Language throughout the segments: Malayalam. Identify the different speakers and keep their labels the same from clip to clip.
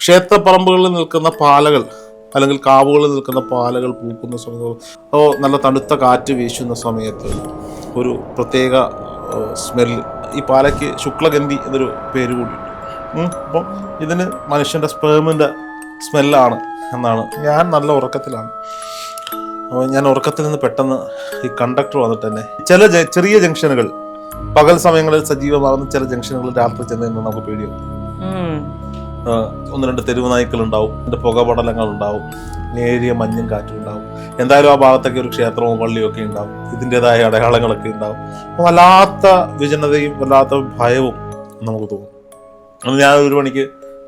Speaker 1: ക്ഷേത്രപ്പറമ്പുകളിൽ നിൽക്കുന്ന പാലകൾ അല്ലെങ്കിൽ കാവുകളിൽ നിൽക്കുന്ന പാലകൾ പൂക്കുന്ന സമയത്ത് നല്ല തണുത്ത കാറ്റ് വീശുന്ന സമയത്ത് ഒരു പ്രത്യേക സ്മെല്ല്. ഈ പാലയ്ക്ക് ശുക്ലഗന്ധി എന്നൊരു പേര് കൂടിയുണ്ട്. അപ്പം ഇതിന് മനുഷ്യൻ്റെ സ്പേമിൻ്റെ സ്മെല്ലാണ് എന്നാണ്. ഞാൻ നല്ല ഉറക്കത്തിലാണ്. അപ്പോൾ ഞാൻ ഉറക്കത്തിൽ നിന്ന് പെട്ടെന്ന് ഈ കണ്ടക്ടർ വന്നിട്ട് തന്നെ ചില ചെറിയ ജംഗ്ഷനുകൾ പകൽ സമയങ്ങളിൽ സജീവമാകുന്ന ചില ജംഗ്ഷനുകൾ രാത്രി ചെന്ന് നമുക്ക് പേടിയാവും. ഒന്ന് രണ്ട് തെരുവ് നായ്ക്കളുണ്ടാവും, അതിൻ്റെ പുകപടലങ്ങൾ ഉണ്ടാവും, നേരിയ മഞ്ഞും കാറ്റും ഉണ്ടാവും. എന്തായാലും ആ ഭാഗത്തൊക്കെ ഒരു ക്ഷേത്രവും പള്ളിയും ഒക്കെ ഉണ്ടാവും, ഇതിൻ്റെതായ അടയാളങ്ങളൊക്കെ ഉണ്ടാവും. വല്ലാത്ത വിജനതയും വല്ലാത്ത ഭയവും നമുക്ക് തോന്നും. അന്ന് ഞാൻ 1 മണിക്ക്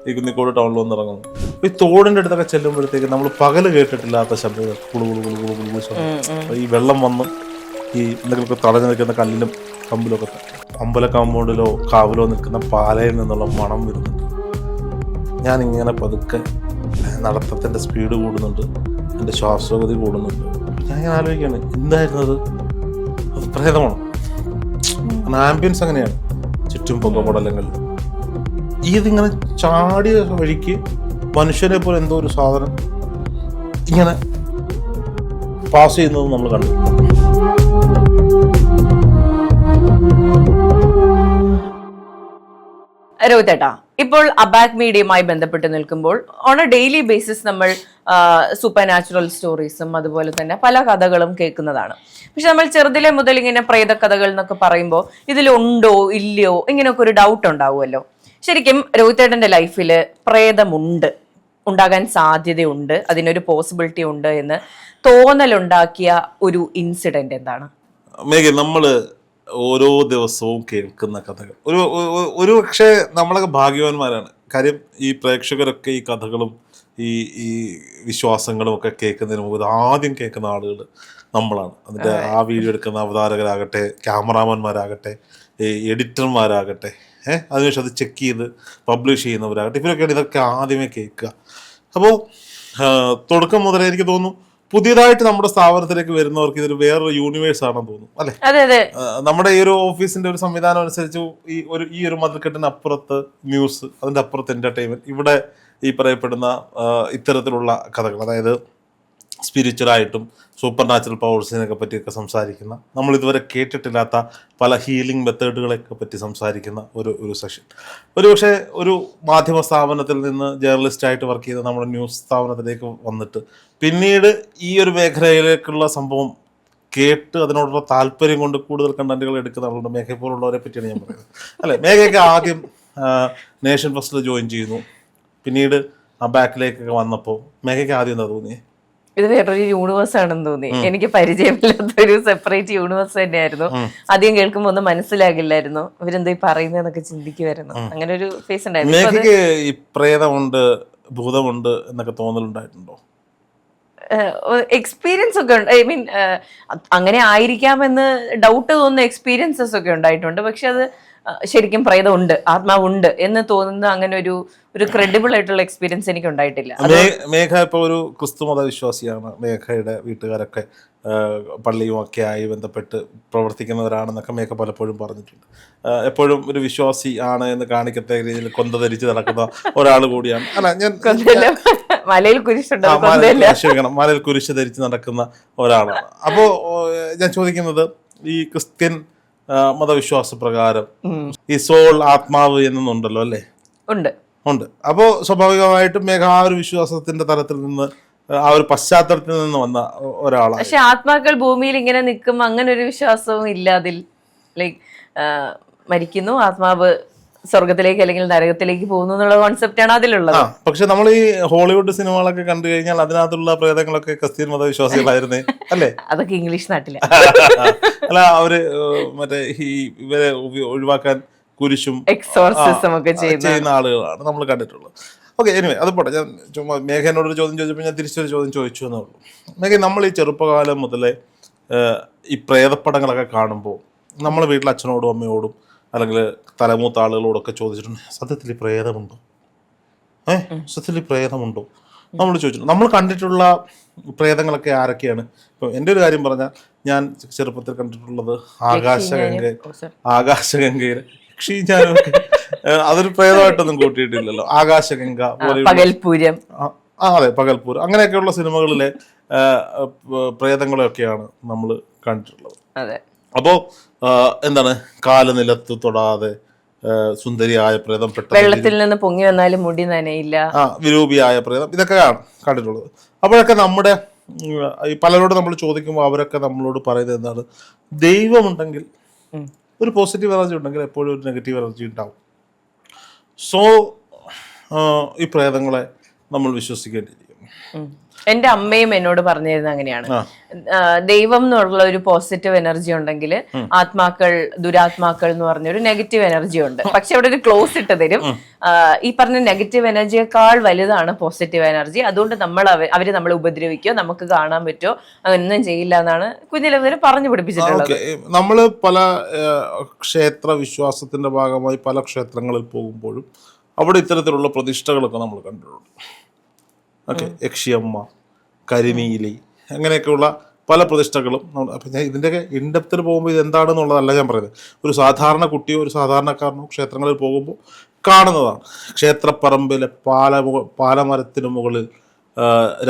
Speaker 1: ഈ കുന്നിക്കോട് ടൗണിൽ വന്നിറങ്ങുന്നു. ഈ തോടിൻ്റെ അടുത്തൊക്കെ ചെല്ലുമ്പോഴത്തേക്ക് നമ്മൾ പകല് കേട്ടിട്ടില്ലാത്ത ശബ്ദങ്ങൾ, കുളു ശബ്ദം. ഈ വെള്ളം വന്ന് ഈ എന്തെങ്കിലുമൊക്കെ തടഞ്ഞു നിൽക്കുന്ന കല്ലിലും കമ്പിലൊക്കെ അമ്പല കാമ്പൗണ്ടിലോ കാവിലോ നിൽക്കുന്ന പാലയിൽ നിന്നുള്ള മണം വരുന്നുണ്ട്. ഞാനിങ്ങനെ പതുക്കെ നടത്തത്തിൻ്റെ സ്പീഡ് കൂടുന്നുണ്ട്, എൻ്റെ ശ്വാസഗതി കൂടുന്നുണ്ട്. ഞാൻ ഇങ്ങനെ ആലോചിക്കുകയാണ്, എന്തായിരുന്നത്? അത് പ്രേതമാണ്. ആംബിയൻസ് അങ്ങനെയാണ്, ചുറ്റും പുകപടലങ്ങൾ. ഇതിങ്ങനെ ചാടിയ വഴിക്ക് മനുഷ്യനെ പോലെ എന്തോ ഒരു സാധനം ഇങ്ങനെ പാസ് ചെയ്യുന്നത് നമ്മൾ കണ്ടു.
Speaker 2: രോഹിതേട്ടാ, ഇപ്പോൾ അബാക് മീഡിയയുമായി ബന്ധപ്പെട്ട് നിൽക്കുമ്പോൾ ഓൺ എ ഡെയിലി ബേസിസ് നമ്മൾ സൂപ്പർ നാച്ചുറൽ സ്റ്റോറീസും അതുപോലെ തന്നെ പല കഥകളും കേൾക്കുന്നതാണ്. പക്ഷെ നമ്മൾ ചെറുതിലെ മുതൽ ഇങ്ങനെ പ്രേത കഥകൾ എന്നൊക്കെ പറയുമ്പോൾ ഇതിലുണ്ടോ ഇല്ലയോ ഇങ്ങനെയൊക്കെ ഒരു ഡൗട്ട് ഉണ്ടാവുമല്ലോ. ശരിക്കും രോഹിതേട്ടന്റെ ലൈഫിൽ പ്രേതമുണ്ട്, ഉണ്ടാകാൻ സാധ്യതയുണ്ട്, അതിനൊരു പോസിബിലിറ്റി ഉണ്ട് എന്ന് തോന്നലുണ്ടാക്കിയ ഒരു ഇൻസിഡന്റ് എന്താണ്?
Speaker 1: മേഘ, നമ്മള് ഓരോ ദിവസവും കേൾക്കുന്ന കഥകൾ ഒരു പക്ഷേ നമ്മളൊക്കെ ഭാഗ്യവാന്മാരാണ്. കാര്യം ഈ പ്രേക്ഷകരൊക്കെ ഈ കഥകളും ഈ വിശ്വാസങ്ങളും ഒക്കെ കേൾക്കുന്നതിന് മുമ്പ് ആദ്യം കേൾക്കുന്ന ആളുകൾ നമ്മളാണ്. അതിൻ്റെ ആ വീഡിയോ എടുക്കുന്ന അവതാരകരാകട്ടെ, ക്യാമറാമാന്മാരാകട്ടെ, എഡിറ്റർമാരാകട്ടെ, അതിനുശേഷം അത് ചെക്ക് ചെയ്ത് പബ്ലിഷ് ചെയ്യുന്നവരാകട്ടെ, ഇവരൊക്കെയാണ് ഇതൊക്കെ ആദ്യമേ കേൾക്കുക. അപ്പോൾ തുടക്കം മുതലേ എനിക്ക് തോന്നുന്നു പുതിയതായിട്ട് നമ്മുടെ സ്ഥാപനത്തിലേക്ക് വരുന്നവർക്ക് ഇതൊരു വേറൊരു യൂണിവേഴ്സ് ആണെന്ന് തോന്നും, അല്ലെ? നമ്മുടെ ഈ ഒരു ഓഫീസിന്റെ ഒരു സംവിധാനം അനുസരിച്ച് ഈ ഒരു മതിൽക്കെട്ടിനപ്പുറത്ത് ന്യൂസ്, അതിന്റെ അപ്പുറത്ത് എന്റർടൈൻമെന്റ്, ഇവിടെ ഈ പറയപ്പെടുന്ന ഇത്തരത്തിലുള്ള കഥകൾ, അതായത് സ്പിരിച്വലായിട്ടും സൂപ്പർ നാച്ചുറൽ പവേഴ്സിനെയൊക്കെ പറ്റിയൊക്കെ സംസാരിക്കുന്ന, നമ്മൾ ഇതുവരെ കേട്ടിട്ടില്ലാത്ത പല ഹീലിംഗ് മെത്തേഡുകളെയൊക്കെ പറ്റി സംസാരിക്കുന്ന ഒരു സെഷൻ. പക്ഷേ ഒരു മാധ്യമ സ്ഥാപനത്തിൽ നിന്ന് ജേർണലിസ്റ്റായിട്ട് വർക്ക് ചെയ്ത നമ്മുടെ ന്യൂസ് സ്ഥാപനത്തിലേക്ക് വന്നിട്ട് പിന്നീട് ഈ ഒരു മേഖലയിലേക്കുള്ള സംഭവം കേട്ട് അതിനോടുള്ള താല്പര്യം കൊണ്ട് കൂടുതൽ കണ്ടന്റുകൾ എടുക്കുന്ന ആളുണ്ട്. മേഘയെ പോലുള്ളവരെ പറ്റിയാണ് ഞാൻ പറയുന്നത്, അല്ലെ? മേഘയൊക്കെ ആദ്യം നേഷൻ ഫസ്റ്റിൽ ജോയിൻ ചെയ്യുന്നു, പിന്നീട് ആ ബാക്കിലേക്കൊക്കെ വന്നപ്പോൾ മേഘയ്ക്ക് ആദ്യം എന്താ തോന്നിയേ?
Speaker 2: ഇത് വേറൊരു യൂണിവേഴ്സ് ആണെന്ന് തോന്നി. എനിക്ക് പരിചയമില്ലാത്തൊരു സെപ്പറേറ്റ് യൂണിവേഴ്സ് തന്നെയായിരുന്നു. ആദ്യം കേൾക്കുമ്പോൾ ഒന്നും മനസ്സിലാകില്ലായിരുന്നു, ഇവരെന്താ പറയുന്നതെന്നൊക്കെ ചിന്തിക്കുമായിരുന്നു. അങ്ങനെ ഒരു ഫേസ് ഉണ്ടായിരുന്നു.
Speaker 1: ഈ പ്രേതമുണ്ട്, ഭൂതമുണ്ട് എന്നൊക്കെ തോന്നലുണ്ടായിട്ടുണ്ടോ?
Speaker 2: എക്സ്പീരിയൻസ് ഒക്കെ ഉണ്ട്. ഐ മീൻ അങ്ങനെ ആയിരിക്കാമെന്ന് ഡൗട്ട് തോന്നുന്ന എക്സ്പീരിയൻസസ് ഒക്കെ ഉണ്ടായിട്ടുണ്ട്. പക്ഷെ അത് ശരിക്കും പ്രേതമുണ്ട്, ആത്മാവുണ്ട് എന്ന് തോന്നുന്ന അങ്ങനെ ഒരു ക്രെഡിബിൾ ആയിട്ടുള്ള എക്സ്പീരിയൻസ് എനിക്ക് ഉണ്ടായിട്ടില്ല.
Speaker 1: മേഘ ഇപ്പോൾ ഒരു ക്രിസ്തു മത വിശ്വാസിയാണ്. മേഘയുടെ വീട്ടുകാരൊക്കെ പള്ളിയുമൊക്കെ ആയി ബന്ധപ്പെട്ട് പ്രവർത്തിക്കുന്നവരാണെന്നൊക്കെ മേഘ പലപ്പോഴും പറഞ്ഞിട്ടുണ്ട്. എപ്പോഴും ഒരു വിശ്വാസി ആണ് എന്ന് കാണിക്കത്തെ രീതിയിൽ കൊന്ത ധരിച്ച് നടക്കുന്ന ഒരാൾ കൂടിയാണ്. അല്ല, ഞാൻ
Speaker 2: മലയിൽ
Speaker 1: മലയിൽ കുരിശ് ധരിച്ച് നടക്കുന്ന ഒരാളാണ്. അപ്പോ ഞാൻ ചോദിക്കുന്നത്, ഈ ക്രിസ്ത്യൻ മതവിശ്വാസ പ്രകാരം ഈ സോൾ, ആത്മാവ് എന്നുണ്ടല്ലോ, അല്ലേ?
Speaker 2: ഉണ്ട്.
Speaker 1: അപ്പോ സ്വാഭാവികമായിട്ടും മേഘ ആ ഒരു വിശ്വാസത്തിന്റെ തലത്തിൽ നിന്ന്, ആ ഒരു പശ്ചാത്തലത്തിൽ നിന്ന് വന്ന ഒരാളാണ്.
Speaker 2: പക്ഷെ ആത്മാക്കൾ ഭൂമിയിൽ ഇങ്ങനെ നിൽക്കും അങ്ങനെ ഒരു വിശ്വാസവും ഇല്ല അതിൽ. ലൈക്ക് മരിക്കുന്നു, ആത്മാവ് സ്വർഗത്തിലേക്ക് അല്ലെങ്കിൽ നരകത്തിലേക്ക് പോകുന്നു എന്നുള്ള കോൺസെപ്റ്റാണ് അതിലുള്ളത്.
Speaker 1: പക്ഷെ നമ്മൾ ഈ ഹോളിവുഡ് സിനിമകളൊക്കെ കണ്ടു കഴിഞ്ഞാൽ അതിനകത്തുള്ള പ്രേതങ്ങളൊക്കെ ക്രിസ്ത്യൻ മതവിശ്വാസികളായിരുന്നേ, അല്ലേ?
Speaker 2: അതൊക്കെ ഇംഗ്ലീഷ് നാട്ടിലെ
Speaker 1: അല്ല, അവര് മറ്റേ ഇവരെ ഒഴിവാക്കാൻ കുരിശും
Speaker 2: എക്സോർസിസം ഒക്കെ ചെയ്യുന്ന
Speaker 1: ആളുകളാണ് നമ്മൾ കണ്ടിട്ടുള്ളത്. ഓക്കെ, എനിവേ അത് പോട്ടെ. ഞാൻ ചുമ്മാ മേഘനോടൊരു ചോദ്യം ചോദിച്ചപ്പോൾ ഞാൻ തിരിച്ചൊരു ചോദ്യം ചോദിച്ചു എന്നേ ഉള്ളൂ. മേഘ, നമ്മൾ ഈ ചെറുപ്പകാലം മുതലേ ഈ പ്രേതപ്പടങ്ങളൊക്കെ കാണുമ്പോൾ നമ്മൾ വീട്ടിൽ അച്ഛനോടും അമ്മയോടും അല്ലെങ്കിൽ തലമൂത്ത ആളുകളോടൊക്കെ ചോദിച്ചിട്ടുണ്ട്, സത്യത്തിൽ പ്രേതമുണ്ടോ? സത്യത്തിൽ പ്രേതമുണ്ടോ നമ്മൾ ചോദിച്ചിട്ടുണ്ട്. നമ്മൾ കണ്ടിട്ടുള്ള പ്രേതങ്ങളൊക്കെ ആരൊക്കെയാണ്? ഇപ്പം എൻ്റെ ഒരു കാര്യം പറഞ്ഞാൽ, ഞാൻ ചെറുപ്പത്തിൽ കണ്ടിട്ടുള്ളത് ആകാശഗംഗയിൽ യക്ഷിയും ഞാനൊക്കെ അതൊരു പ്രേതമായിട്ടൊന്നും കൂട്ടിയിട്ടില്ലല്ലോ. ആകാശഗംഗ പോലെയുള്ള
Speaker 2: പകൽപൂരം,
Speaker 1: അതെ, പകൽപൂർ, അങ്ങനെയൊക്കെയുള്ള സിനിമകളിലെ പ്രേതങ്ങളെയൊക്കെയാണ് നമ്മൾ കണ്ടിട്ടുള്ളത്.
Speaker 2: അതെ.
Speaker 1: അപ്പോ എന്താണ്, കാല് നിലത്ത് തൊടാതെ സുന്ദരിയായ പ്രേതം,
Speaker 2: വെള്ളത്തിൽ നിന്ന് പൊങ്ങി വന്നാലും മുടി നനയില്ല,
Speaker 1: വിരൂപിയായ പ്രേതം, ഇതൊക്കെയാണ് കണ്ടിട്ടുള്ളത്. അപ്പോഴൊക്കെ നമ്മുടെ ഈ പലരോട് നമ്മൾ ചോദിക്കുമ്പോൾ അവരൊക്കെ നമ്മളോട് പറയുന്നത് എന്താണ്, ദൈവമുണ്ടെങ്കിൽ, ഒരു പോസിറ്റീവ് എനർജി ഉണ്ടെങ്കിൽ എപ്പോഴും ഒരു നെഗറ്റീവ് എനർജി ഉണ്ടാവും. സോ ഈ പ്രേതങ്ങളെ നമ്മൾ വിശ്വസിക്കേണ്ടിയിരിക്കുന്നു.
Speaker 2: എന്റെ അമ്മയും എന്നോട് പറഞ്ഞിരുന്നത് അങ്ങനെയാണ്. ദൈവം എന്നുള്ള ഒരു പോസിറ്റീവ് എനർജി ഉണ്ടെങ്കിൽ ആത്മാക്കൾ, ദുരാത്മാക്കൾ എന്ന് പറഞ്ഞൊരു നെഗറ്റീവ് എനർജി ഉണ്ട്. പക്ഷെ അവിടെ ഒരു ക്ലോസ് ഇട്ട് തരും, ഈ പറഞ്ഞ നെഗറ്റീവ് എനർജിയേക്കാൾ വലുതാണ് പോസിറ്റീവ് എനർജി, അതുകൊണ്ട് അവര് നമ്മളെ ഉപദ്രവിക്കോ, നമുക്ക് കാണാൻ പറ്റുമോ, അങ്ങനെയൊന്നും ചെയ്യില്ല എന്നാണ് കുഞ്ഞിലെ മുതൽ പറഞ്ഞു പിടിപ്പിച്ചിട്ടുള്ളത്.
Speaker 1: നമ്മള് പല ക്ഷേത്ര വിശ്വാസത്തിന്റെ ഭാഗമായി പല ക്ഷേത്രങ്ങളിൽ പോകുമ്പോഴും അവിടെ ഇത്തരത്തിലുള്ള പ്രതിഷ്ഠകളൊക്കെ നമ്മൾ കണ്ടിട്ടുണ്ട്. ഓക്കെ, യക്ഷിയമ്മ, കരിനീലി, അങ്ങനെയൊക്കെയുള്ള പല പ്രതിഷ്ഠകളും. അപ്പം ഞാൻ ഇതിൻ്റെയൊക്കെ ഇൻഡെപ്തിൽ പോകുമ്പോൾ ഇത് എന്താണെന്നുള്ളതല്ല ഞാൻ പറയുന്നത്. ഒരു സാധാരണ കുട്ടിയോ ഒരു സാധാരണക്കാരനോ ക്ഷേത്രങ്ങളിൽ പോകുമ്പോൾ കാണുന്നതാണ്. ക്ഷേത്രപ്പറമ്പിലെ പാലമരത്തിന് മുകളിൽ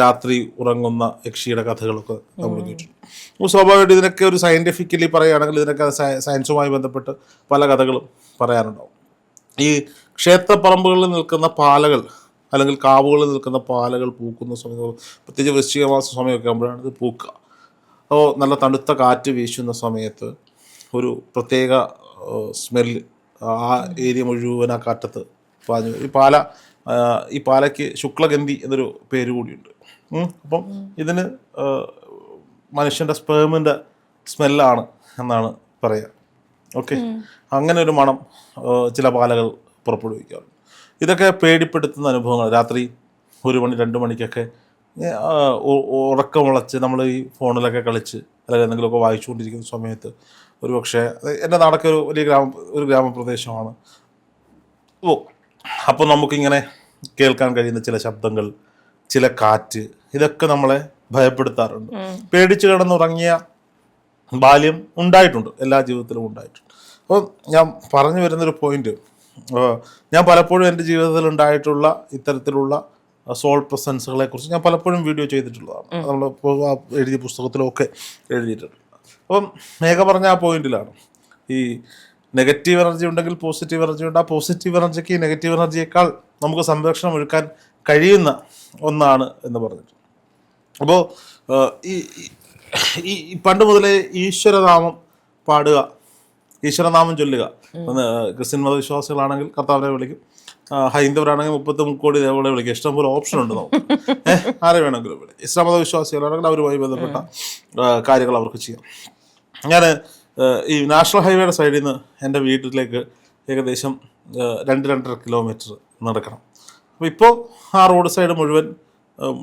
Speaker 1: രാത്രി ഉറങ്ങുന്ന യക്ഷിയുടെ കഥകളൊക്കെ നമ്മൾ കേട്ടിട്ടുണ്ട്. അപ്പോൾ സ്വാഭാവികമായിട്ട് ഇതിനൊക്കെ ഒരു സയൻറ്റിഫിക്കലി പറയുകയാണെങ്കിൽ ഇതിനൊക്കെ സയൻസുമായി ബന്ധപ്പെട്ട് പല കഥകളും പറയാനുണ്ടാവും. ഈ ക്ഷേത്രപ്പറമ്പുകളിൽ നിൽക്കുന്ന പാലകൾ അല്ലെങ്കിൽ കാവുകളിൽ നിൽക്കുന്ന പാലകൾ പൂക്കുന്ന സമയം, പ്രത്യേകിച്ച് വൃശ്ചിക മാസ സമയമൊക്കെ ആകുമ്പോഴാണ് ഇത് പൂക്കുക. അപ്പോൾ നല്ല തണുത്ത കാറ്റ് വീശുന്ന സമയത്ത് ഒരു പ്രത്യേക സ്മെല്ല് ആ ഏരിയ മുഴുവൻ ആ കാറ്റത്ത് പാഞ്ഞു. ഈ പാലയ്ക്ക് ശുക്ലഗന്ധി എന്നൊരു പേര് കൂടിയുണ്ട്. അപ്പം ഇതിന് മനുഷ്യൻ്റെ സ്പേമിൻ്റെ സ്മെല്ലാണ് എന്നാണ് പറയുക. ഓക്കെ, അങ്ങനെ ഒരു മണം ചില പാലകൾ പുറപ്പെടുവിക്കാറുണ്ട്. ഇതൊക്കെ പേടിപ്പെടുത്തുന്ന അനുഭവങ്ങൾ. രാത്രി 1 മണി 2 മണിക്കൊക്കെ ഉറക്കമുളച്ച് നമ്മൾ ഈ ഫോണിലൊക്കെ കളിച്ച് അല്ലെങ്കിൽ എന്തെങ്കിലുമൊക്കെ വായിച്ചുകൊണ്ടിരിക്കുന്ന സമയത്ത് ഒരു പക്ഷേ, എൻ്റെ നാടൊക്കെ ഒരു വലിയ ഗ്രാമപ്രദേശമാണ്. അപ്പോൾ നമുക്കിങ്ങനെ കേൾക്കാൻ കഴിയുന്ന ചില ശബ്ദങ്ങൾ, ചില കാറ്റ്, ഇതൊക്കെ നമ്മളെ ഭയപ്പെടുത്താറുണ്ട്. പേടിച്ച് കിടന്നുറങ്ങിയ ബാല്യം ഉണ്ടായിട്ടുണ്ട്, എല്ലാ ജീവിതത്തിലും ഉണ്ടായിട്ടുണ്ട്. അപ്പോൾ ഞാൻ പറഞ്ഞു വരുന്നൊരു പോയിന്റ്, ഞാൻ പലപ്പോഴും എൻ്റെ ജീവിതത്തിൽ ഉണ്ടായിട്ടുള്ള ഇത്തരത്തിലുള്ള സോൾ പ്രസൻസുകളെ കുറിച്ച് ഞാൻ പലപ്പോഴും വീഡിയോ ചെയ്തിട്ടുള്ളതാണ്. നമ്മൾ എഴുതിയ പുസ്തകത്തിലൊക്കെ എഴുതിയിട്ടുണ്ട്. അപ്പം മേഘ പറഞ്ഞ ആ പോയിന്റിലാണ് ഈ നെഗറ്റീവ് എനർജി ഉണ്ടെങ്കിൽ പോസിറ്റീവ് എനർജി ഉണ്ട്. ആ പോസിറ്റീവ് എനർജിക്ക് ഈ നെഗറ്റീവ് എനർജിയേക്കാൾ നമുക്ക് സംരക്ഷണം ഒരുക്കാൻ കഴിയുന്ന ഒന്നാണ് എന്ന് പറഞ്ഞിട്ട്. അപ്പോൾ ഈ പണ്ട് മുതലേ ഈശ്വരനാമം പാടുക, ഈശ്വരനാമം ചൊല്ലുക. ക്രിസ്ത്യൻ മതവിശ്വാസികളാണെങ്കിൽ കർത്താവിനെ വിളിക്കും, ഹൈന്ദവരാണെങ്കിൽ 33 കോടി ദേവകളെ വിളിക്കും. ഇഷ്ടംപോലെ ഓപ്ഷൻ ഉണ്ട് നമുക്ക്, ആരെ വേണമെങ്കിലും വിളിക്കും. ഇസ്ലാം മതവിശ്വാസികളാണെങ്കിൽ അവരുമായി ബന്ധപ്പെട്ട കാര്യങ്ങൾ അവർക്ക് ചെയ്യാം. ഞാൻ ഈ നാഷണൽ ഹൈവേയുടെ സൈഡിൽ നിന്ന് എൻ്റെ വീട്ടിലേക്ക് ഏകദേശം 2-2.5 കിലോമീറ്റർ നടക്കണം. അപ്പോൾ ഇപ്പോൾ ആ റോഡ് സൈഡ് മുഴുവൻ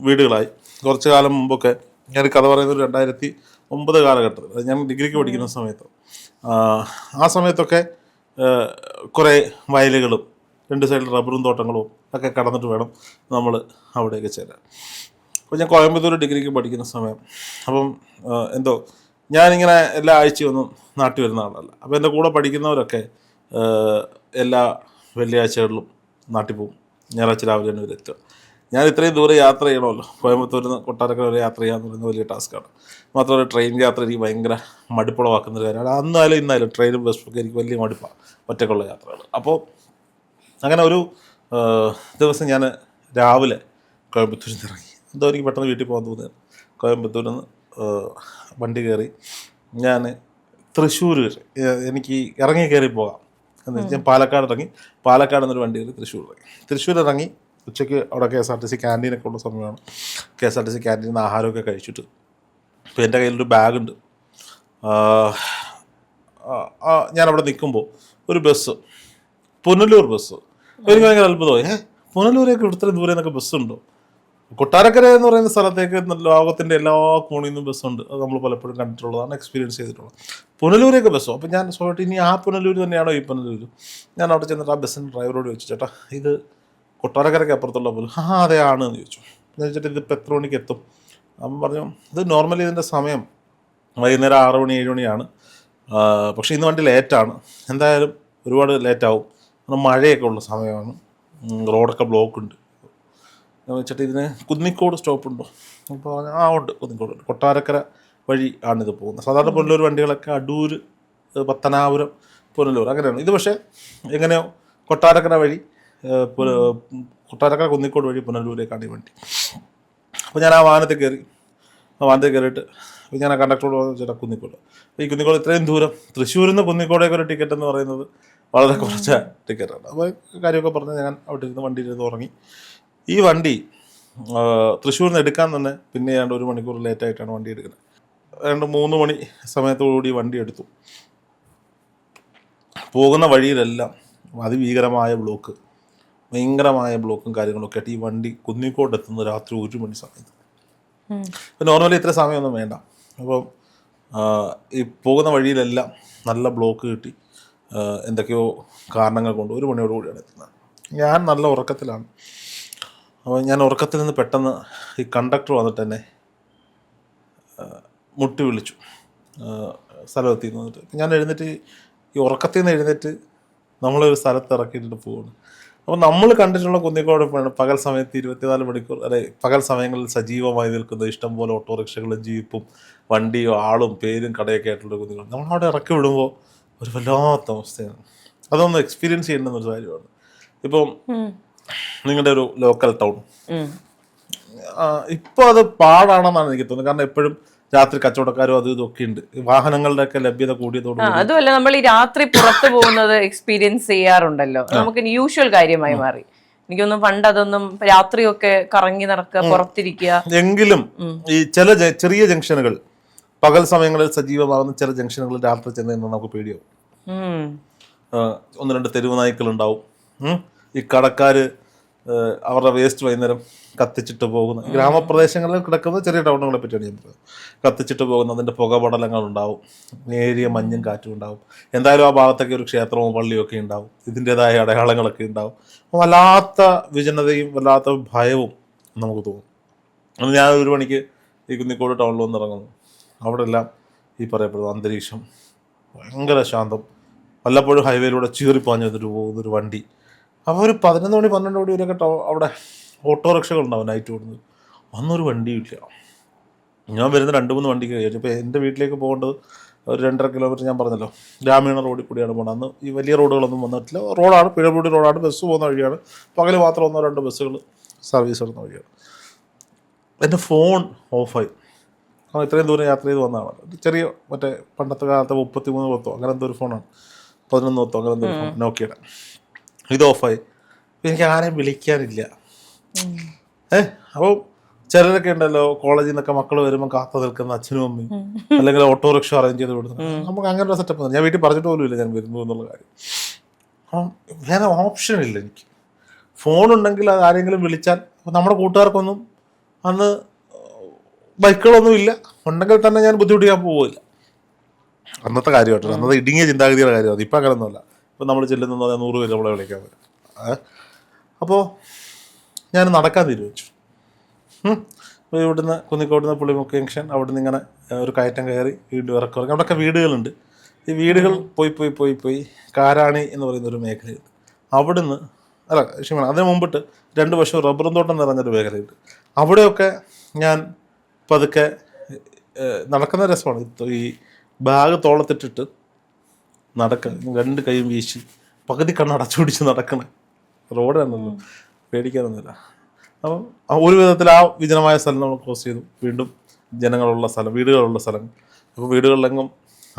Speaker 1: വീടുകളായി. കുറച്ച് കാലം മുമ്പൊക്കെ, ഞാൻ കഥ പറയുന്നത് 2009 കാലഘട്ടത്തിൽ, ഞാൻ ഡിഗ്രിക്ക് പഠിക്കുന്ന സമയത്ത്, ആ സമയത്തൊക്കെ കുറേ വയലുകളും 2 സൈഡിൽ റബ്ബറും തോട്ടങ്ങളും ഒക്കെ കടന്നിട്ട് വേണം നമ്മൾ അവിടെയൊക്കെ ചേരാൻ. അപ്പോൾ ഞാൻ കോയമ്പത്തൂർ ഡിഗ്രിക്ക് പഠിക്കുന്ന സമയം, അപ്പം എന്തോ ഞാനിങ്ങനെ എല്ലാ ആഴ്ചയൊന്നും നാട്ടിൽ വരുന്ന ആളല്ല. അപ്പോൾ എൻ്റെ കൂടെ പഠിക്കുന്നവരൊക്കെ എല്ലാ വെള്ളിയാഴ്ചകളിലും നാട്ടിൽ പോകും. ഞായറാഴ്ച രാവിലെ തന്നെ ഇവരെത്തുക. ഞാൻ ഇത്രയും ദൂരെ യാത്ര ചെയ്യണമല്ലോ, കോയമ്പത്തൂരിൽ നിന്ന് കൊട്ടാരക്കര വരെ യാത്ര ചെയ്യാന്ന് പറയുന്നത് വലിയ ടാസ്ക്കാണ്. മാത്രമല്ല ട്രെയിൻ യാത്ര എനിക്ക് ഭയങ്കര മടുപ്പുളവാക്കുന്നൊരു കാര്യമാണ്. അന്നായാലും ഇന്നായാലും ട്രെയിനും ബസ്സൊക്കെ എനിക്ക് വലിയ മടുപ്പാണ്, ഒറ്റക്കുള്ള യാത്രകൾ. അപ്പോൾ അങ്ങനെ ഒരു ദിവസം ഞാൻ രാവിലെ കോയമ്പത്തൂരിൽ നിന്ന് ഇറങ്ങി. എന്തോ എനിക്ക് പെട്ടെന്ന് വീട്ടിൽ പോകാൻ തോന്നിയാണ്. കോയമ്പത്തൂരിൽ നിന്ന് വണ്ടി കയറി ഞാൻ തൃശ്ശൂർ വരെ, എനിക്ക് ഇറങ്ങി കയറി പോകാം എന്ന് വെച്ചാൽ പാലക്കാട് ഇറങ്ങി, പാലക്കാട് നിന്നൊരു വണ്ടി കയറി തൃശ്ശൂർ ഇറങ്ങി. തൃശ്ശൂർ ഇറങ്ങി ഉച്ചയ്ക്ക് അവിടെ KSRTC ക്യാൻറ്റീനൊക്കെ ഉള്ള സമയമാണ്. KSRTC ക്യാൻറ്റീനിൽ നിന്ന് ആഹാരമൊക്കെ കഴിച്ചിട്ട് ഇപ്പോൾ എൻ്റെ കയ്യിലൊരു ബാഗുണ്ട്. ഞാനവിടെ നിൽക്കുമ്പോൾ ഒരു ബസ്, പുനലൂർ ബസ്, എനിക്ക് ഭയങ്കര അത്ഭുതമായി. പുനലൂരേക്ക് ഇവിടുത്തെ ദൂരെ നിന്നൊക്കെ ബസ്സുണ്ടോ? കൊട്ടാരക്കര എന്ന് പറയുന്ന സ്ഥലത്തേക്ക് ലോകത്തിൻ്റെ എല്ലാ കോണിൽ നിന്നും ബസ്സുണ്ട്. അത് നമ്മൾ പലപ്പോഴും കണ്ടിട്ടുള്ളതാണ്, എക്സ്പീരിയൻസ് ചെയ്തിട്ടുള്ളത്. പുനലൂരേക്ക് ബസ്സോ? അപ്പോൾ ഞാൻ സോട്ട് ഇനി ആ പുനലൂർ തന്നെയാണോ ഈ പുനലൂർ? ഞാൻ അവിടെ ചെന്നിട്ട് ആ ബസ്സിൻ്റെ ഡ്രൈവറോട് ചോദിച്ചു, ചേട്ടാ ഇത് കൊട്ടാരക്കരയ്ക്ക് അപ്പുറത്തുള്ള പോലും? അതെ ആണ് എന്ന് ചോദിച്ചു. എന്ന് വെച്ചിട്ട് ഇതിപ്പോൾ എത്ര മണിക്ക് എത്തും? അപ്പം പറഞ്ഞു, ഇത് നോർമലി ഇതിൻ്റെ സമയം വൈകുന്നേരം 6 മണി 7 മണിയാണ്, പക്ഷേ ഇന്ന് വണ്ടി ലേറ്റാണ്, എന്തായാലും ഒരുപാട് ലേറ്റാവും, കാരണം മഴയൊക്കെ ഉള്ള സമയമാണ്, റോഡൊക്കെ ബ്ലോക്ക് ഉണ്ട്. എന്ന് വെച്ചിട്ട് ഇതിന് കുന്നിക്കോട് സ്റ്റോപ്പുണ്ടോ അപ്പോൾ ഉണ്ട്, കുന്നിക്കോട് കൊട്ടാരക്കര വഴി ആണിത് പോകുന്നത്. സാധാരണ പുനലൂർ വണ്ടികളൊക്കെ അടൂർ, പത്തനാപുരം, പുനലൂർ അങ്ങനെയാണ്. ഇത് പക്ഷേ എങ്ങനെയോ കൊട്ടാരക്കര വഴി, കൊട്ടാരക്കര കുന്നിക്കോട് വഴി പുനലൂരേക്കാണ് ഈ വണ്ടി. അപ്പോൾ ഞാൻ ആ വാഹനത്തിൽ കയറിയിട്ട് ഞാൻ ആ കണ്ടക്ടറോട് ചേട്ടാ കുന്നിക്കോട്, ഈ കുന്നിക്കോട് ഇത്രയും ദൂരം തൃശ്ശൂരിൽ നിന്ന് കുന്നിക്കോടേക്ക് ഒരു ടിക്കറ്റ് എന്ന് പറയുന്നത് വളരെ കുറച്ച ടിക്കറ്റാണ്. അപ്പോൾ കാര്യമൊക്കെ പറഞ്ഞ് ഞാൻ അവിടെ ഇരുന്ന് വണ്ടിയിലിരുന്ന് ഉറങ്ങി. ഈ വണ്ടി തൃശ്ശൂരിൽ നിന്ന് എടുക്കാൻ തന്നെ പിന്നെ ഏതാണ്ട് 1 മണിക്കൂർ ലേറ്റായിട്ടാണ് വണ്ടി എടുക്കുന്നത്. ഏതാണ്ട് 3 മണി സമയത്തോടുകൂടി വണ്ടി എടുത്തു. പോകുന്ന വഴിയിലെല്ലാം അതിഭീകരമായ ബ്ലോക്ക്, ഭയങ്കരമായ ബ്ലോക്കും കാര്യങ്ങളൊക്കെ ആയിട്ട് ഈ വണ്ടി കുന്നിക്കോട് എത്തുന്നത് രാത്രി 1 മണി സമയത്ത്. ഇപ്പം നോർമലി ഇത്ര സമയമൊന്നും വേണ്ട. അപ്പം ഈ പോകുന്ന വഴിയിലെല്ലാം നല്ല ബ്ലോക്ക് കിട്ടി, എന്തൊക്കെയോ കാരണങ്ങൾ കൊണ്ട് 1 മണിയോടുകൂടിയാണ് എത്തുന്നത്. ഞാൻ നല്ല ഉറക്കത്തിലാണ്. അപ്പോൾ ഞാൻ ഉറക്കത്തിൽ നിന്ന് പെട്ടെന്ന് ഈ കണ്ടക്ടർ വന്നിട്ട് എന്നെ മുട്ടി വിളിച്ചു, സ്ഥലമെത്തി എന്ന് വന്നിട്ട്. ഞാൻ എഴുന്നേറ്റ്, ഈ ഉറക്കത്തിൽ നിന്ന് എഴുന്നേറ്റ് നമ്മളൊരു സ്ഥലത്ത് ഇറക്കിയിട്ടിട്ട് പോകുന്നു. അപ്പോൾ നമ്മൾ കണ്ടിട്ടുള്ള കുന്നിക്കോട് പകൽ സമയത്ത് 24 മണിക്കൂർ പകൽ സമയങ്ങളിൽ സജീവമായി നിൽക്കുന്ന ഇഷ്ടംപോലെ ഓട്ടോറിക്ഷകളും ജീപ്പും വണ്ടിയും ആളും പേരും കടയൊക്കെ ആയിട്ടുള്ള കുന്നിക്കോട് നമ്മളവിടെ ഇറക്കി വിടുമ്പോൾ ഒരു വല്ലാത്ത അവസ്ഥയാണ്. അതൊന്ന് എക്സ്പീരിയൻസ് ചെയ്യേണ്ടുന്നൊരു കാര്യമാണ്. ഇപ്പം നിങ്ങളുടെ ഒരു ലോക്കൽ ടൗൺ ഇപ്പോൾ അത് പാടാണെന്നാണ് എനിക്ക് തോന്നുന്നത്. കാരണം എപ്പോഴും രാത്രി കച്ചവടക്കാരും അതും ഇതൊക്കെ ഉണ്ട്, വാഹനങ്ങളുടെ ഒക്കെ ലഭ്യത കൂടിയതോട്.
Speaker 2: അതുമല്ല, നമ്മൾ ഈ രാത്രി പുറത്തു പോകുന്നത് എക്സ്പീരിയൻസ് ചെയ്യാറുണ്ടല്ലോ, നമുക്ക് യൂഷ്വൽ കാര്യമായി മാറി. എനിക്കൊന്നും പണ്ട് അതൊന്നും രാത്രിയൊക്കെ കറങ്ങി നടക്കുക, പുറത്തിരിക്കുക.
Speaker 1: എങ്കിലും ഈ ചില ചെറിയ ജംഗ്ഷനുകൾ പകൽ സമയങ്ങളിൽ സജീവമാകുന്ന ചില ജംഗ്ഷനുകളിൽ രാത്രി ചെന്ന് നമുക്ക് പേടിയാവും. 1-2 തെരുവ് നായ്ക്കളുണ്ടാവും. ഈ കടക്കാർ അവരുടെ വേസ്റ്റ് വൈകുന്നേരം കത്തിച്ചിട്ട് പോകുന്ന, ഗ്രാമപ്രദേശങ്ങളിൽ കിടക്കുന്ന ചെറിയ ടൗണുകളെ പറ്റിയാണ് ഞാൻ പറയുന്നത്. കത്തിച്ചിട്ട് പോകുന്ന അതിൻ്റെ പുകപടലങ്ങളുണ്ടാവും, നേരിയ മഞ്ഞും കാറ്റും ഉണ്ടാവും. എന്തായാലും ആ ഭാഗത്തൊക്കെ ഒരു ക്ഷേത്രവും പള്ളിയും ഒക്കെ ഉണ്ടാവും, ഇതിൻ്റെതായ അടയാളങ്ങളൊക്കെ ഉണ്ടാവും. വല്ലാത്ത വിജനതയും വല്ലാത്ത ഭയവും നമുക്ക് തോന്നും. അത് ഞാൻ 1 മണിക്ക് ഈ കുന്നിക്കോട് ടൗണിൽ വന്ന് ഇറങ്ങുന്നു. അവിടെ എല്ലാം ഈ പറയപ്പെടുന്ന അന്തരീക്ഷം ഭയങ്കര ശാന്തം. വല്ലപ്പോഴും ഹൈവേയിലൂടെ ചീറിപ്പാഞ്ഞു വന്നിട്ട് പോകുന്നൊരു വണ്ടി. അപ്പോൾ ഒരു 11 മണി 12 മണി വരെയൊക്കെ അവിടെ ഓട്ടോറിക്ഷകളുണ്ടാവും നൈറ്റ് ഓടുന്നത്. അന്നൊരു വണ്ടിയില്ല. ഞാൻ വരുന്ന 2-3 വണ്ടിക്ക് കയറി. ഇപ്പോൾ എൻ്റെ വീട്ടിലേക്ക് പോകേണ്ടത് ഒരു 2.5 കിലോമീറ്റർ ഞാൻ പറഞ്ഞല്ലോ, ഗ്രാമീണ റോഡിൽ കൂടിയാണ് പോകുന്നത്. അന്ന് ഈ വലിയ റോഡുകളൊന്നും വന്നിട്ടില്ല. റോഡാണ്, പിഴപൂടി റോഡാണ്, ബസ് പോകുന്ന വഴിയാണ്. പകൽ മാത്രം 1-2 ബസ്സുകൾ സർവീസ് നടന്ന വഴിയാണ്. എൻ്റെ ഫോൺ ഓഫായി. അപ്പോൾ ഇത്രയും ദൂരം യാത്ര ചെയ്ത് വന്നതാണ്. ചെറിയ മറ്റേ പണ്ടത്തെ കാലത്തെ 33 പത്തോ അങ്ങനെ എന്തോ ഒരു ഫോണാണ്, 11 പത്തോ അങ്ങനെ എന്തോ ഒരു ഫോൺ, നോക്കിയുടെ. ഇത് ഓഫായി. എനിക്ക് ആരെയും വിളിക്കാനില്ല. അപ്പോൾ ചിലരൊക്കെ ഉണ്ടല്ലോ, കോളേജിൽ നിന്നൊക്കെ മക്കൾ വരുമ്പോൾ കാത്തു നിൽക്കുന്ന അച്ഛനും അമ്മയും, അല്ലെങ്കിൽ ഓട്ടോറിക്ഷ അറേഞ്ച് ചെയ്ത് വിടുന്നു. നമുക്ക് അങ്ങനെ ഒരു സെറ്റപ്പ് ഞാൻ വീട്ടിൽ പറഞ്ഞിട്ട് പോലും ഇല്ല ഞാൻ വരുന്നു എന്നുള്ള കാര്യം. അപ്പം വേറെ ഓപ്ഷൻ ഇല്ല എനിക്ക്. ഫോണുണ്ടെങ്കിൽ അത് ആരെങ്കിലും വിളിച്ചാൽ, നമ്മുടെ കൂട്ടുകാർക്കൊന്നും അന്ന് ബൈക്കുകളൊന്നും ഇല്ല, ഉണ്ടെങ്കിൽ തന്നെ ഞാൻ ബുദ്ധിമുട്ടിക്കാൻ പോവില്ല. അന്നത്തെ കാര്യമായിട്ട്, അന്നത്തെ ഇടുങ്ങിയ ചിന്താഗതിയുടെ കാര്യമാണ്. ഇപ്പം അങ്ങനെയൊന്നുമല്ല. ഇപ്പം നമ്മൾ ചെല്ലുന്ന 100 പേര് നമ്മളെ വിളിക്കാൻ പറ്റും. അപ്പോൾ ഞാൻ നടക്കാൻ തീരുമാനിച്ചു. അപ്പോൾ ഇവിടുന്ന് കുന്നിക്കോടുന്ന പുള്ളിമുക്ക് ജംഗ്ഷൻ, അവിടെ നിന്ന് ഇങ്ങനെ ഒരു കയറ്റം കയറി വീണ്ടും ഇറക്കി. അവിടെയൊക്കെ വീടുകളുണ്ട്. ഈ വീടുകൾ പോയി കാരാണി എന്ന് പറയുന്നൊരു മേഖലയുണ്ട്. അവിടുന്ന് അതിന് മുമ്പിട്ട് 2 വർഷം റബ്ബറും തോട്ടം നിറഞ്ഞൊരു മേഖലയുണ്ട്. അവിടെയൊക്കെ ഞാൻ പതുക്കെ നടക്കുന്ന രസമാണ്. ഈ ബാഗ് തോളത്തിട്ടിട്ട് നടക്കണം, 2 കൈയും വീശി പകുതി കണ്ണടച്ചു പിടിച്ച് നടക്കണേ. റോഡാണല്ലോ, പേടിക്കാനൊന്നുമില്ല. അപ്പം ഒരു വിധത്തിൽ ആ വിജനമായ സ്ഥലം നമ്മൾ ക്രോസ് ചെയ്തു. വീണ്ടും ജനങ്ങളുള്ള സ്ഥലം, വീടുകളുള്ള സ്ഥലം. അപ്പോൾ വീടുകളിലെങ്ങും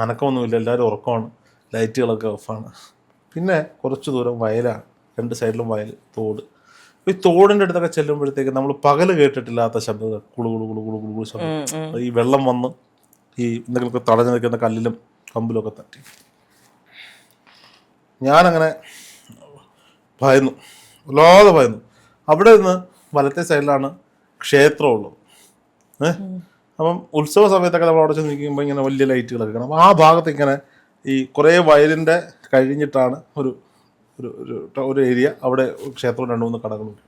Speaker 1: അനക്കമൊന്നുമില്ല, എല്ലാവരും ഉറക്കമാണ്, ലൈറ്റുകളൊക്കെ ഓഫാണ്. പിന്നെ കുറച്ച് ദൂരം വയലാണ്, 2 സൈഡിലും വയൽ, തോട്. ഈ തോടിൻ്റെ അടുത്തൊക്കെ ചെല്ലുമ്പോഴത്തേക്ക് നമ്മൾ പകൽ കേട്ടിട്ടില്ലാത്ത ശബ്ദങ്ങൾ, കുളു കുളു കുളു കുളു കുളു ശബ്ദം. ഈ വെള്ളം വന്ന് ഈ എന്തെങ്കിലുമൊക്കെ തടഞ്ഞു നിൽക്കുന്ന കല്ലിലും കമ്പിലും ഒക്കെ തട്ടി. ഞാനങ്ങനെ ഭയന്നു, വല്ലാതെ ഭയന്നു. അവിടെ നിന്ന് വലത്തെ സൈഡിലാണ് ക്ഷേത്രമുള്ളത്. അപ്പം ഉത്സവ സമയത്തൊക്കെ നമ്മൾ അവിടെ ചെന്ന് നിൽക്കുമ്പോൾ ഇങ്ങനെ വലിയ ലൈറ്റുകളൊക്കെ കാണാം. ആ ഭാഗത്ത് ഇങ്ങനെ ഈ കുറേ വയലിൻ്റെ കഴിഞ്ഞിട്ടാണ് ഒരു ഏരിയ. അവിടെ ക്ഷേത്രവും 2-3 കടകളുണ്ട്.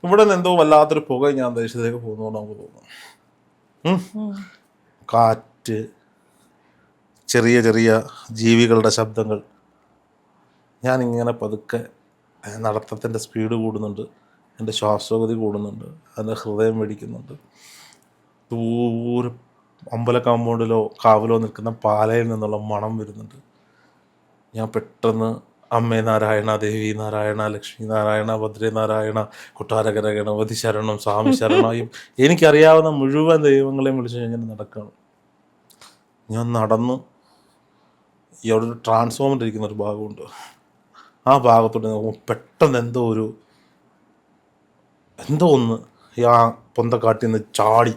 Speaker 1: ഇവിടെ നിന്ന് എന്തോ വല്ലാത്തൊരു പുക ഞാൻ അന്തരീക്ഷത്തിലേക്ക് പോകുന്നതുകൊണ്ട് നമുക്ക് തോന്നുന്നു. കാറ്റ്, ചെറിയ ചെറിയ ജീവികളുടെ ശബ്ദങ്ങൾ, ഞാനിങ്ങനെ പതുക്കെ നടത്തത്തിൻ്റെ സ്പീഡ് കൂടുന്നുണ്ട്, എൻ്റെ ശ്വാസഗതി കൂടുന്നുണ്ട്, എൻ്റെ ഹൃദയം വെടിക്കുന്നുണ്ട്. ദൂരെ അമ്പല കാമ്പൗണ്ടിലോ കാവിലോ നിൽക്കുന്ന പാലയിൽ നിന്നുള്ള മണം വരുന്നുണ്ട്. ഞാൻ പെട്ടെന്ന് അമ്മേ നാരായണ, ദേവി നാരായണ, ലക്ഷ്മി നാരായണ, ഭദ്രേ നാരായണ, കൊട്ടാരകര ഗണപതി ശരണം, സ്വാമി ശരണയും എനിക്കറിയാവുന്ന മുഴുവൻ ദൈവങ്ങളെയും വിളിച്ച് ഞാൻ നടക്കുകയാണ്. ഞാൻ നടന്ന് ഇവിടെ ഒരു ട്രാൻസ്ഫോമർ ഇരിക്കുന്ന ഒരു ഭാഗമുണ്ട്. ആ ഭാഗത്തോട്ട് നോക്കുമ്പോൾ പെട്ടെന്ന് എന്തോ ഒന്ന് ആ പൊന്തക്കാട്ടിൽ നിന്ന് ചാടി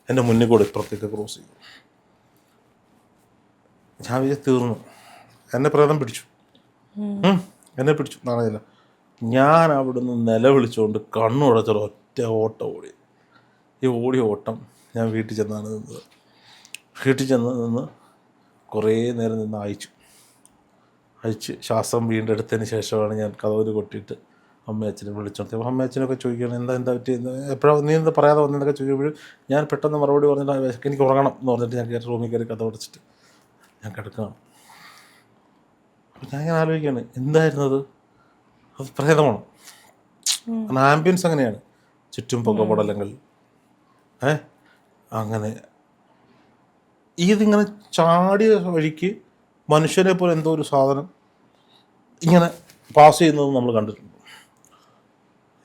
Speaker 1: എൻ്റെ മുന്നിൽ കൂടെ ഇപ്പുറത്തേക്ക് ക്രോസ് ചെയ്തു. ഞാൻ തീർന്നു, എന്നെ പ്രേതം പിടിച്ചു, എന്നെ പിടിച്ചു നാണയില്ല. ഞാൻ അവിടുന്ന് നിലവിളിച്ചുകൊണ്ട് കണ്ണുടച്ചൊരു ഒറ്റ ഓട്ടം ഓടി. ഈ ഓടിയ ഓട്ടം ഞാൻ വീട്ടിൽ ചെന്നാണ് നിന്നത്. വീട്ടിൽ ചെന്ന് നിന്ന് കുറേ നേരം നിന്ന് അയച്ച് ശ്വാസം വീണ്ടെടുത്തതിന് ശേഷമാണ് ഞാൻ കതവിൽ കൊട്ടിയിട്ട് അമ്മയച്ഛനെ വിളിച്ചോണ്ട്. അമ്മയച്ഛനൊക്കെ ചോദിക്കുകയാണ് എന്താ പറ്റി, എപ്പോഴാണ് നീ എന്താ പറയാതെ വന്നതൊക്കെ ചോദിക്കുമ്പോഴും ഞാൻ പെട്ടെന്ന് മറുപടി പറഞ്ഞിട്ട് എനിക്ക് ഉറങ്ങണം എന്ന് പറഞ്ഞിട്ട് ഞാൻ റൂമിൽ കയറി കഥ അടച്ചിട്ട് ഞാൻ കിടക്കുകയാണ്. അപ്പം ഞാൻ ഇങ്ങനെ ആലോചിക്കുകയാണ് എന്തായിരുന്നത്, അത് പ്രേതമാണ്. കാരണം ആംബിയൻസ് അങ്ങനെയാണ്, ചുറ്റും പുകപടലങ്ങൾ. അങ്ങനെ ഇതിങ്ങനെ ചാടിയ വഴിക്ക് മനുഷ്യനെ പോലെ എന്തോ ഒരു സാധനം ഇങ്ങനെ പാസ് ചെയ്യുന്നത് നമ്മൾ കണ്ടിട്ടുണ്ട്.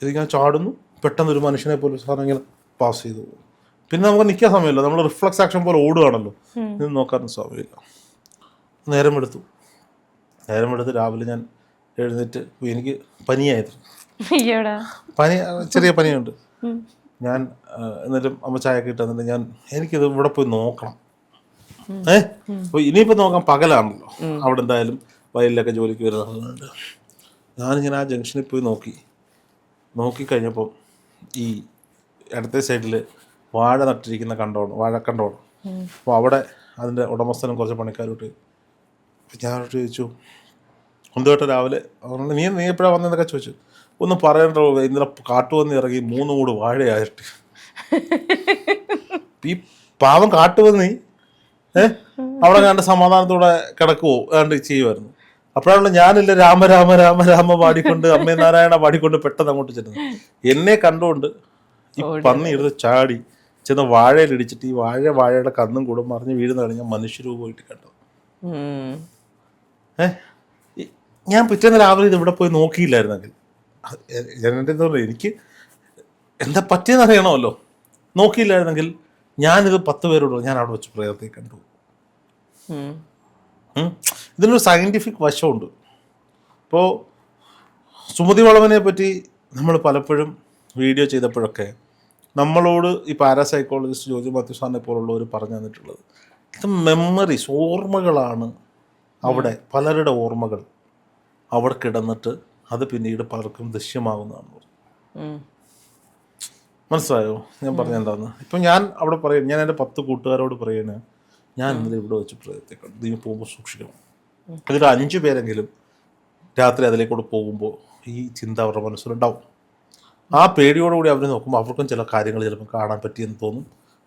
Speaker 1: ഇതിങ്ങനെ ചാടുന്നു, പെട്ടെന്ന് ഒരു മനുഷ്യനെ പോലെ ഒരു സാധനം ഇങ്ങനെ പാസ് ചെയ്തു പോകും. പിന്നെ നമുക്ക് നിൽക്കാൻ സമയമില്ല, നമ്മൾ റിഫ്ലക്സ് ആക്ഷൻ പോലെ ഓടുകയാണല്ലോ, ഇത് നോക്കാനൊന്നും സമയമില്ല. നേരം എടുത്ത് രാവിലെ ഞാൻ എഴുന്നേറ്റ്, എനിക്ക് പനിയായിരുന്നു, ചെറിയ പനിയുണ്ട്. ഞാൻ എന്നിട്ടും അമ്മ ചായയൊക്കെ ഇട്ട് എന്നിട്ട് എനിക്കിത് ഇവിടെ പോയി നോക്കണം. അപ്പോൾ ഇനിയിപ്പോൾ നോക്കാം, പകലാണല്ലോ, അവിടെ എന്തായാലും വയലിലൊക്കെ ജോലിക്ക് വരുന്നുണ്ട്. ഞാനിങ്ങനെ ആ ജംഗ്ഷനിൽ പോയി നോക്കിക്കഴിഞ്ഞപ്പോൾ ഈ ഇടത്തെ സൈഡിൽ വാഴ നട്ടിരിക്കുന്ന വാഴക്കണ്ടോണം. അപ്പോൾ അവിടെ അതിൻ്റെ ഉടമസ്ഥനും കുറച്ച് പണിക്കാരോട്ട് ഞാനോട്ട് ചോദിച്ചു, എന്തുകൊണ്ടാ രാവിലെ നീ എപ്പോഴാണ് വന്നതെന്നൊക്കെ ചോദിച്ചു. ഒന്ന് പറയണ്ടോ, ഇന്നലെ കാട്ടുപന്നി ഇറങ്ങി 3 മൂട് വാഴയായിട്ട്. ഈ പാവം കാട്ടുപന്നി അവിടെ കണ്ട് സമാധാനത്തോടെ കിടക്കുവോ ഏതാണ്ട് ചെയ്യുമായിരുന്നു. അപ്പോഴാണ് ഞാനില്ല രാമ രാമ രാമ രാമ പാടിക്കൊണ്ട് അമ്മേ നാരായണ പാടിക്കൊണ്ട് പെട്ടെന്ന് അങ്ങോട്ട് ചെന്നത്. എന്നെ കണ്ടുകൊണ്ട് ഈ പന്നി എടുത്ത് ചാടി ചെന്ന് വാഴയിലിടിച്ചിട്ട് ഈ വാഴയുടെ കന്നും കൂടെ മറിഞ്ഞ് വീഴുന്ന കഴിഞ്ഞാൽ മനുഷ്യരൂപമായിട്ട് കണ്ടത്. ഞാൻ പിറ്റേന്ന് രാവിലെ ഇത് ഇവിടെ പോയി നോക്കിയില്ലായിരുന്നെങ്കിൽ എനിക്ക് എന്താ പറ്റിയെന്ന് അറിയണമല്ലോ. നോക്കിയില്ലായിരുന്നെങ്കിൽ ഞാനിത് 10 പേരോട് ഞാൻ അവിടെ വെച്ച് പ്രേതത്തെ കണ്ടു. ഇതിനൊരു സയൻറ്റിഫിക് വശമുണ്ട്. ഇപ്പോൾ സുമതി വളവനെ പറ്റി നമ്മൾ പലപ്പോഴും വീഡിയോ ചെയ്തപ്പോഴൊക്കെ നമ്മളോട് ഈ പാരാസൈക്കോളജിസ്റ്റ് ജോജി മാത്യു സാറിനെ പോലുള്ളവർ പറഞ്ഞു തന്നിട്ടുള്ളത്, ഇത് മെമ്മറീസ്, ഓർമ്മകളാണ്. അവിടെ പലരുടെ ഓർമ്മകൾ അവിടെ കിടന്നിട്ട് അത് പിന്നീട് പലർക്കും ദൃശ്യമാകുന്നതാണ്. മനസ്സിലായോ ഞാൻ പറഞ്ഞ എന്താന്ന്? ഇപ്പം ഞാൻ അവിടെ പറയും, ഞാൻ എൻ്റെ 10 കൂട്ടുകാരോട് പറയണേ, ഞാൻ ഇന്നലെ ഇവിടെ വെച്ച് പ്രേതത്തെ കണ്ടു, നീ പോകുമ്പോൾ സൂക്ഷിക്കണം. അതിൽ 5 പേരെങ്കിലും രാത്രി അതിലേക്കൂടെ പോകുമ്പോൾ ഈ ചിന്ത അവരുടെ മനസ്സിലുണ്ടാവും. ആ പേടിയോടുകൂടി അവർ നോക്കുമ്പോൾ അവർക്കും ചില കാര്യങ്ങൾ ചിലപ്പോൾ കാണാൻ പറ്റിയെന്ന് തോന്നും.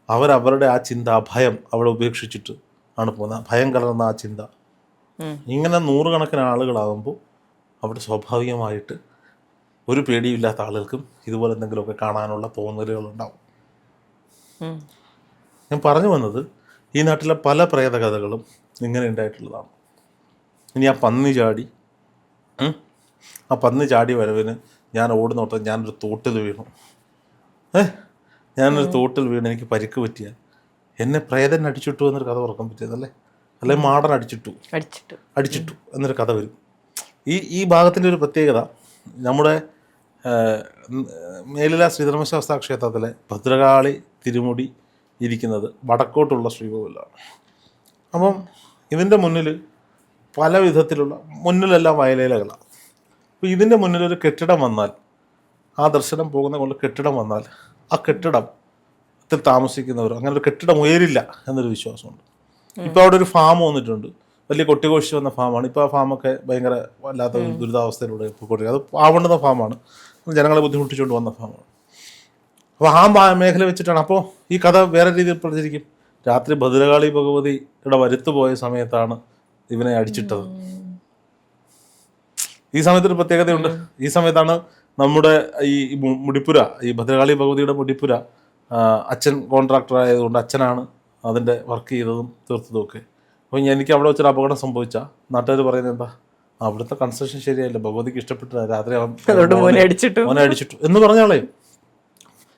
Speaker 1: അവരവരുടെ ആ ചിന്ത, ആ ഭയം അവിടെ ഉപേക്ഷിച്ചിട്ട് ആണ് പോകുന്നത്. ഭയം കലർന്ന ആ ചിന്ത ഇങ്ങനെ 100 കണക്കിന് ആളുകളാകുമ്പോൾ അവിടെ സ്വാഭാവികമായിട്ട് ഒരു പേടിയില്ലാത്ത ആളുകൾക്കും ഇതുപോലെ എന്തെങ്കിലുമൊക്കെ കാണാനുള്ള തോന്നലുകളുണ്ടാവും. ഞാൻ പറഞ്ഞു വന്നത്, ഈ നാട്ടിലെ പല പ്രേതകഥകളും ഇങ്ങനെ ഉണ്ടായിട്ടുള്ളതാണ്. ഇനി ആ പന്നി ചാടി വരവിന് ഞാൻ ഓടുന്നോട്ടം ഞാനൊരു തോട്ടിൽ വീണു. എനിക്ക് പരിക്ക് പറ്റിയ എന്നെ പ്രേതൻ അടിച്ചിട്ടു എന്നൊരു കഥ ഓർക്കാൻ പറ്റിയതല്ലേ, അല്ലെങ്കിൽ മാടൻ അടിച്ചിട്ടു എന്നൊരു കഥ വരും. ഈ ഭാഗത്തിൻ്റെ ഒരു പ്രത്യേകത, നമ്മുടെ മേലില ശ്രീധർമ്മശാസ്ത്ര ക്ഷേത്രത്തിലെ ഭദ്രകാളി തിരുമുടി ഇരിക്കുന്നത് വടക്കോട്ടുള്ള ശ്രീകോവിലാണ്. അപ്പം ഇതിൻ്റെ മുന്നിൽ പല വിധത്തിലുള്ള, മുന്നിലെല്ലാം വയലേലകളാണ്. അപ്പോൾ ഇതിൻ്റെ മുന്നിലൊരു കെട്ടിടം വന്നാൽ, ആ ദർശനം പോകുന്ന കൊണ്ട് കെട്ടിടം വന്നാൽ ആ കെട്ടിടത്തിൽ താമസിക്കുന്നവർ അങ്ങനെ ഒരു കെട്ടിടം ഉയരില്ല എന്നൊരു വിശ്വാസമുണ്ട്. ഇപ്പോൾ അവിടെ ഒരു ഫാം വന്നിട്ടുണ്ട്, വലിയ കൊട്ടിഘോഷിച്ച് വന്ന ഫാമാണ്. ഇപ്പോൾ ആ ഫാമൊക്കെ ഭയങ്കര വല്ലാത്ത ദുരിതാവസ്ഥയിലൂടെ പോയിക്കൊണ്ടിരിക്കുക. അത് ആവേണ്ടുന്ന ഫാമാണ്, ജനങ്ങളെ ബുദ്ധിമുട്ടിച്ചുകൊണ്ട് വന്ന ഫാമാണ്. അപ്പോൾ ആ മേഖല വെച്ചിട്ടാണ്. അപ്പോൾ ഈ കഥ വേറെ രീതിയിൽ പ്രചരിക്കും. രാത്രി ഭദ്രകാളി ഭഗവതിയുടെ വരുത്തു പോയ സമയത്താണ് ഇവനെ അടിച്ചിട്ടത്. ഈ സമയത്തൊരു പ്രത്യേകതയുണ്ട്. ഈ സമയത്താണ് നമ്മുടെ ഈ മുടിപ്പുര, ഈ ഭദ്രകാളി ഭഗവതിയുടെ മുടിപ്പുര അച്ഛൻ കോൺട്രാക്ടർ ആയതുകൊണ്ട് അച്ഛനാണ് അതിൻ്റെ വർക്ക് ചെയ്തതും തീർത്തതും ഒക്കെ. അപ്പോൾ എനിക്ക് അവിടെ വെച്ചൊരു അപകടം സംഭവിച്ചാൽ നാട്ടുകാർ പറയുന്നത് എന്താ, അവിടുത്തെ കൺസ്ട്രക്ഷൻ ശരിയല്ല, ഭഗവതിക്ക് ഇഷ്ടപ്പെട്ടില്ല, രാത്രി മോനെ അടിച്ചിട്ടു എന്ന് പറഞ്ഞാളേ.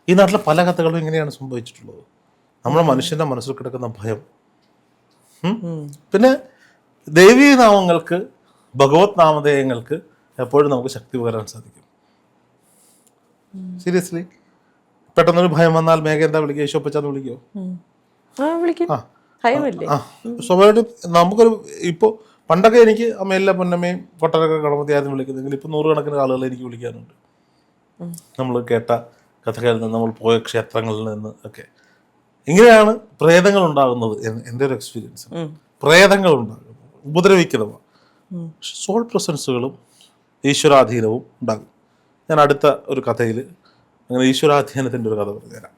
Speaker 1: ഈ നാട്ടിലെ പല കഥകളും ഇങ്ങനെയാണ് സംഭവിച്ചിട്ടുള്ളത്. നമ്മുടെ മനുഷ്യന്റെ മനസ്സിൽ കിടക്കുന്ന ഭയം. പിന്നെ ദേവീ നാമങ്ങൾക്ക്, ഭഗവത് നാമധേയങ്ങൾക്ക് എപ്പോഴും നമുക്ക് ശക്തി പകരാൻ സാധിക്കും. സീരിയസ്ലി പെട്ടെന്നൊരു ഭയം വന്നാൽ മേഘ എന്താ വിളിക്കുക, ഈശോപ്പച്ചാന്ന് വിളിക്കുമോ? സ്വാഭാവികമായിട്ടും നമുക്കൊരു ഇപ്പോൾ പണ്ടൊക്കെ എനിക്ക് അമ്മയെല്ലാം പൊന്നമ്മയും കൊട്ടരൊക്കെ ഗണപതിയായിരുന്നു വിളിക്കുന്നെങ്കിൽ ഇപ്പം 100 കണക്കിന് ആളുകൾ എനിക്ക് വിളിക്കാനുണ്ട്. നമ്മൾ കേട്ട കഥകളിൽ നിന്ന്, നമ്മൾ പോയ ക്ഷേത്രങ്ങളിൽ നിന്ന് ഒക്കെ. ഇങ്ങനെയാണ് പ്രേതങ്ങൾ ഉണ്ടാകുന്നത്. എൻ്റെ ഒരു എക്സ്പീരിയൻസ്, പ്രേതങ്ങൾ ഉണ്ടാകുന്നത് ഉപദ്രവിക്കുന്നതാണ്. സോൾ പ്രസൻസുകളും ഈശ്വരാധീനവും ഉണ്ടാകും. ഞാൻ അടുത്ത ഒരു കഥയിൽ അങ്ങനെ ഈശ്വരാധീനത്തിൻ്റെ ഒരു കഥ പറഞ്ഞുതരാം.